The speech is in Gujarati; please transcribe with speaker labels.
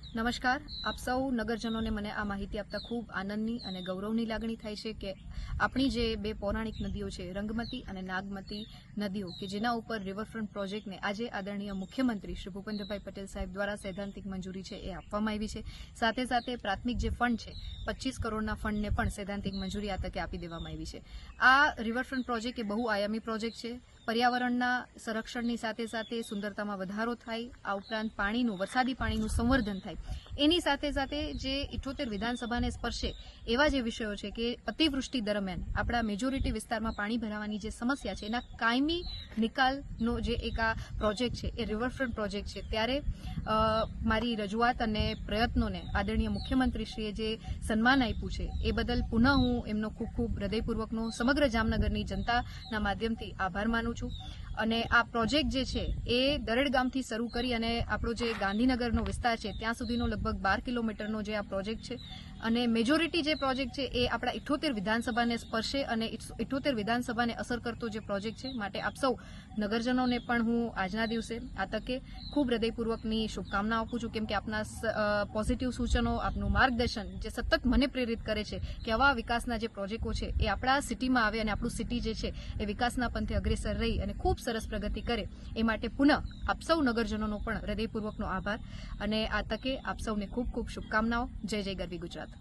Speaker 1: નમસ્કાર, આપ સૌ નગરજનોને મને આ માહિતી આપતા ખૂબ આનંદની અને ગૌરવની લાગણી થાય છે કે આપણી જે બે પૌરાણિક નદીઓ છે, રંગમતી અને નાગમતી નદીઓ, કે જેના ઉપર રિવરફ્રન્ટ પ્રોજેક્ટને આજે આદરણીય મુખ્યમંત્રી શ્રી ભૂપેન્દ્રભાઈ પટેલ સાહેબ દ્વારા સૈદ્ધાંતિક મંજૂરી છે એ આપવામાં આવી છે. સાથે સાથે પ્રાથમિક જે ફંડ છે 25 કરોડના ફંડને પણ સૈદ્ધાંતિક મંજૂરી આ તકે આપી દેવામાં આવી છે. આ રિવરફ્રન્ટ પ્રોજેક્ટ એ બહુઆયામી પ્રોજેક્ટ છે. પર્યાવરણના સંરક્ષણની સાથે સાથે સુંદરતામાં વધારો થાય, આ ઉપરાંત વરસાદી પાણીનું સંવર્ધન થાય, એની સાથે સાથે જે 78 વિધાનસભાને સ્પર્શે એવા જે વિષયો છે કે અતિવૃષ્ટિ દરમિયાન આપણા મેજોરિટી વિસ્તારમાં પાણી ભરાવાની જે સમસ્યા છે એના કાયમી નિકાલનો જે એક આ પ્રોજેક્ટ છે એ રિવરફ્રન્ટ પ્રોજેક્ટ છે. ત્યારે મારી રજૂઆત અને પ્રયત્નોને આદરણીય મુખ્યમંત્રીશ્રીએ જે સન્માન આપ્યું છે એ બદલ પુનઃ હું એમનો ખૂબ ખૂબ હૃદયપૂર્વકનો સમગ્ર જામનગરની જનતાના માધ્યમથી આભાર માનું છું. અને આ પ્રોજેક્ટ જે છે એ દરેડ ગામથી શરૂ કરી અને આપણો જે ગાંધીનગરનો વિસ્તાર છે ત્યાં સુધીનો લગભગ 12 કિલોમીટરનો જે આ પ્રોજેક્ટ છે અને મેજોરિટી જે પ્રોજેક્ટ છે એ આપણા 78 વિધાનસભાને સ્પર્શે અને 78 વિધાનસભાને અસર કરતો જે પ્રોજેક્ટ છે. માટે આપ સૌ નગરજનોને પણ હું આજના દિવસે આ તકે ખૂબ હૃદયપૂર્વકની શુભકામના આપું છું, કેમ કે આપના પોઝિટિવ સૂચનો, આપનું માર્ગદર્શન જે સતત મને પ્રેરિત કરે છે કે આવા વિકાસના જે પ્રોજેક્ટો છે એ આપણા સિટીમાં આવે અને આપણું સિટી જે છે એ વિકાસના પંથે અગ્રેસર રહી અને ખૂબ સરસ પ્રગતિ કરે. એ માટે પુનઃ આપ સૌ નગરજનોનો પણ હૃદયપૂર્વકનો આભાર અને આ તકે આપ સૌને ખૂબ ખૂબ શુભકામનાઓ. જય જય ગરવી ગુજરાત.